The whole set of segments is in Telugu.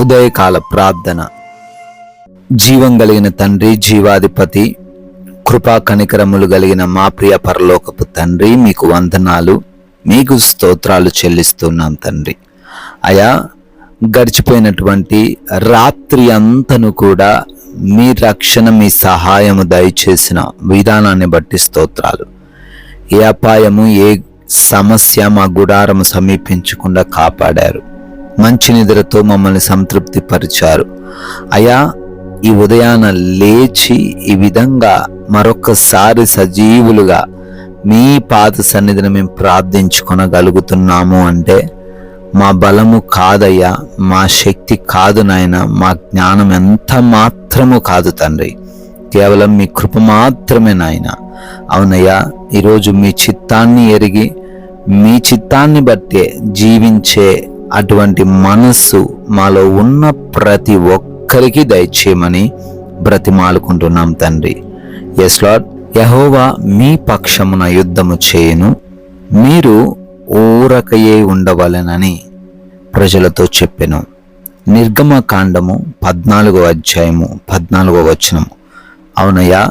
ఉదయకాల ప్రార్థన. జీవం కలిగిన తండ్రి, జీవాధిపతి, కృపా కనికరములు కలిగిన మా ప్రియ పరలోకపు తండ్రి, మీకు వందనాలు, మీకు స్తోత్రాలు చెల్లిస్తున్నాం తండ్రి. అయా, గడిచిపోయినటువంటి రాత్రి అంతను కూడా మీ రక్షణ, మీ సహాయము దయచేసిన విధానాన్ని బట్టి స్తోత్రాలు. ఏ అపాయము, ఏ సమస్య మా గుడారము సమీపించకుండా కాపాడారు. మంచి నిద్రతో మమ్మల్ని సంతృప్తి పరిచారు. అయా, ఈ ఉదయాన లేచి ఈ విధంగా మరొకసారి సజీవులుగా మీ పాద సన్నిధిని మేము ప్రార్థించుకొనగలుగుతున్నాము అంటే మా బలము కాదయ్యా, మా శక్తి కాదు నాయన, మా జ్ఞానం ఎంత మాత్రము కాదు తండ్రి, కేవలం మీ కృప మాత్రమే నాయన. అవునయ్యా, ఈరోజు మీ చిత్తాన్ని ఎరిగి మీ చిత్తాన్ని బట్టే జీవించే అటువంటి మనస్సు మాలో ఉన్న ప్రతి ఒక్కరికి దయచేయమని బ్రతిమాలుకుంటున్నాం తండ్రి. Yes lord. యెహోవా మీ పక్షమున యుద్ధము చేయును, మీరు ఊరకయే ఉండవలెనని ప్రజలతో చెప్పెను. నిర్గమకాండము 14వ అధ్యాయము 14వ వచనము. అవునయ్యా,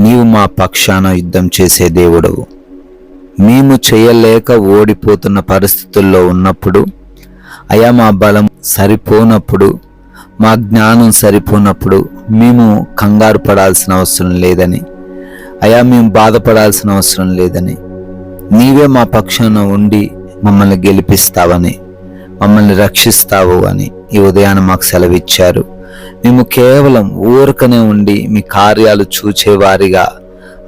నీవు మా పక్షాన యుద్ధం చేసే దేవుడవు. మేము చేయలేక ఓడిపోతున్న పరిస్థితుల్లో ఉన్నప్పుడు, అయా మా బలం సరిపోనప్పుడు, మా జ్ఞానం సరిపోనప్పుడు మేము కంగారు పడాల్సిన అవసరం లేదని, అయా మేము బాధపడాల్సిన అవసరం లేదని, నీవే మా పక్షాన ఉండి మమ్మల్ని గెలిపిస్తావని, మమ్మల్ని రక్షిస్తావు అని ఈ ఉదయాన మాకు సెలవిచ్చారు. మేము కేవలం ఊరకనే ఉండి మీ కార్యాలు చూచేవారిగా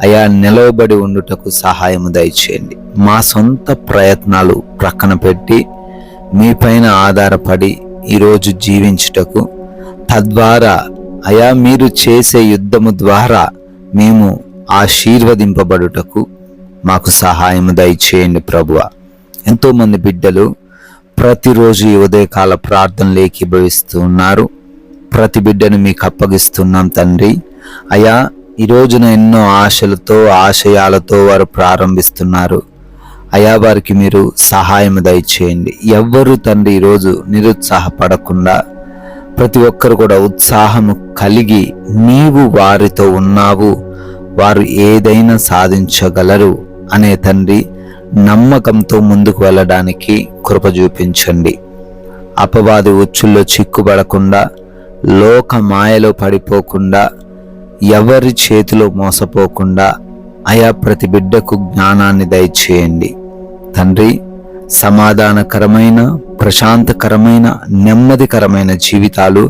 అయా నిలవబడి ఉండుటకు సహాయము దయచేయండి. మా సొంత ప్రయత్నాలు ప్రక్కన పెట్టి మీపైన ఆధారపడి ఈరోజు జీవించుటకు, తద్వారా అయా మీరు చేసే యుద్ధము ద్వారా మేము ఆశీర్వదింపబడుటకు మాకు సహాయము దయచేయండి ప్రభువా. ఎంతోమంది బిడ్డలు ప్రతిరోజు ఈ ఉదయకాల ప్రార్థనలు ఏకీభవిస్తూ ఉన్నారు. ప్రతి బిడ్డను మీకు అప్పగిస్తున్నాం తండ్రి. అయా, ఈ రోజున ఎన్నో ఆశలతో, ఆశయాలతో వారు ప్రారంభిస్తున్నారు. అయా, వారికి మీరు సహాయం దయచేయండి. ఎవ్వరూ తండ్రి ఈరోజు నిరుత్సాహపడకుండా ప్రతి ఒక్కరు కూడా ఉత్సాహము కలిగి నీవు వారితో ఉన్నావు, వారు ఏదైనా సాధించగలరు అనే తండ్రి నమ్మకంతో ముందుకు వెళ్ళడానికి కృప చూపించండి. అపవాది ఉచ్చుల్లో చిక్కుబడకుండా, లోక మాయలో పడిపోకుండా, ఎవరి చేతిలో మోసపోకుండా అయా ప్రతి బిడ్డకు జ్ఞానాన్ని దయచేయండి తండ్రి. సమాధానకరమైన, ప్రశాంతకరమైన, నెమ్మదికరమైన జీవితాలు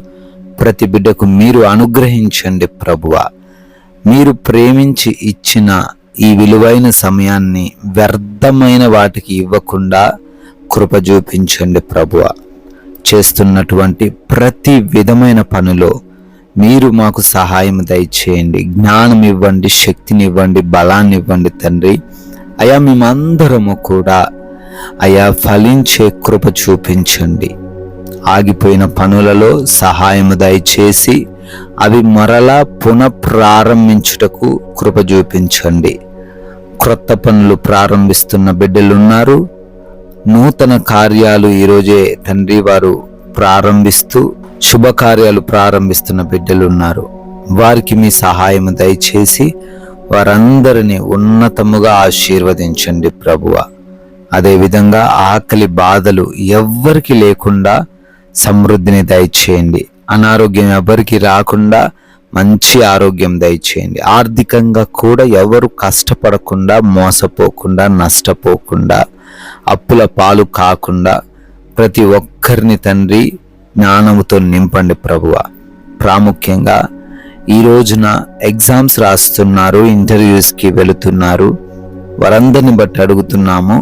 ప్రతి బిడ్డకు మీరు అనుగ్రహించండి ప్రభువా. మీరు ప్రేమించి ఇచ్చిన ఈ విలువైన సమయాన్ని వ్యర్థమైన వాటికి ఇవ్వకుండా కృప చూపించండి ప్రభువా. చేస్తున్నటువంటి ప్రతి విధమైన పనిలో మీరు మాకు సహాయం దయచేయండి. జ్ఞానం ఇవ్వండి, శక్తిని ఇవ్వండి, బలాన్ని ఇవ్వండి తండ్రి. అయా, మేమందరము కూడా అయా ఫలించే కృప చూపించండి. ఆగిపోయిన పనులలో సహాయము దయచేసి అవి మరలా పునఃప్రారంభించుటకు కృప చూపించండి. క్రొత్త పనులు ప్రారంభిస్తున్న బిడ్డలున్నారు. నూతన కార్యాలు ఈరోజే తండ్రి వారు ప్రారంభిస్తూ శుభకార్యాలు ప్రారంభిస్తున్న బిడ్డలున్నారు. వారికి మీ సహాయం దయచేసి వారందరినీ ఉన్నతముగా ఆశీర్వదించండి ప్రభువ. అదేవిధంగా ఆకలి బాధలు ఎవ్వరికి లేకుండా సమృద్ధిని దయచేయండి. అనారోగ్యం ఎవరికి రాకుండా మంచి ఆరోగ్యం దయచేయండి. ఆర్థికంగా కూడా ఎవరు కష్టపడకుండా, మోసపోకుండా, నష్టపోకుండా, అప్పుల పాలు కాకుండా ప్రతి ఒక్కరిని తండ్రి జ్ఞానముతో నింపండి ప్రభువ. ప్రాముఖ్యంగా ఈ రోజున ఎగ్జామ్స్ రాస్తున్నారు, ఇంటర్వ్యూస్కి వెళుతున్నారు, వారందరిని బట్టి అడుగుతున్నాము,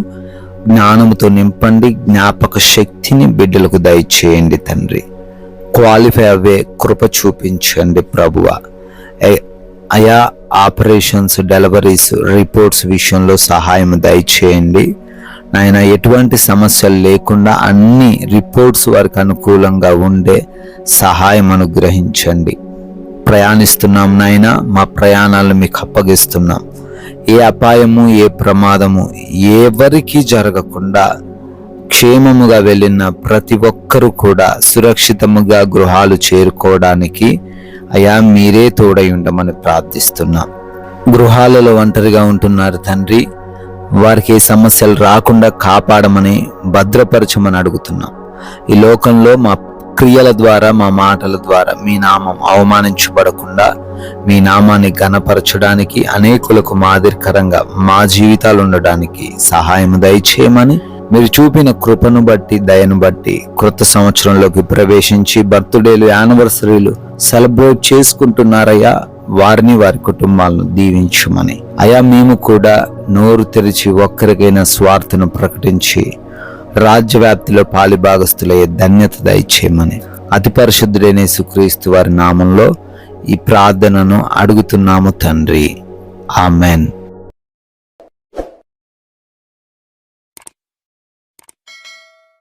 జ్ఞానముతో నింపండి. జ్ఞాపక శక్తిని బిడ్డలకు దయచేయండి తండ్రి. క్వాలిఫై అవ్వే కృప చూపించండి ప్రభువ. అయా ఆపరేషన్స్, డెలివరీస్, రిపోర్ట్స్ విషయంలో సహాయం దయచేయండి నాయన. ఎటువంటి సమస్యలు లేకుండా అన్ని రిపోర్ట్స్ వారికి అనుకూలంగా ఉండే సహాయం అనుగ్రహించండి. ప్రయాణిస్తున్నాం నాయన, మా ప్రయాణాలను మీకు అప్పగిస్తున్నాం. ఏ అపాయము, ఏ ప్రమాదము ఎవరికి జరగకుండా క్షేమముగా వెళ్ళిన ప్రతి ఒక్కరూ కూడా సురక్షితముగా గృహాలు చేరుకోవడానికి అయా మీరే తోడై ఉండమని ప్రార్థిస్తున్నాం. గృహాలలో ఒంటరిగా ఉంటున్నారు తండ్రి, వారికి ఏ సమస్యలు రాకుండా కాపాడమని భద్రపరచమని అడుగుతున్నాం. ఈ లోకంలో మా క్రియల ద్వారా, మా మాటల ద్వారా మీ నామం అవమానించబడకుండా మీ నామాన్ని ఘనపరచడానికి, అనేకులకు మాదిరికరంగా మా జీవితాలు ఉండడానికి సహాయం దయచేయమని, మీరు చూపిన కృపను బట్టి, దయను బట్టి క్రొత్త సంవత్సరంలోకి ప్రవేశించి బర్త్డేలు, యానివర్సరీలు సెలబ్రేట్ చేసుకుంటున్నారయ్యా. వారిని, వారి కుటుంబాలను దీవించమని అయా, మేము కూడా నోరు తెరిచి ఒక్కరికైనా స్వార్థను ప్రకటించి రాజ్యవ్యాప్తిలో పాలిభాగస్తులయ్యే ధన్యత దయచేయమని అతి పరిశుద్ధుడైన యేసుక్రీస్తు వారి నామంలో ఈ ప్రార్థనను అడుగుతున్నాము తండ్రి. ఆమెన్.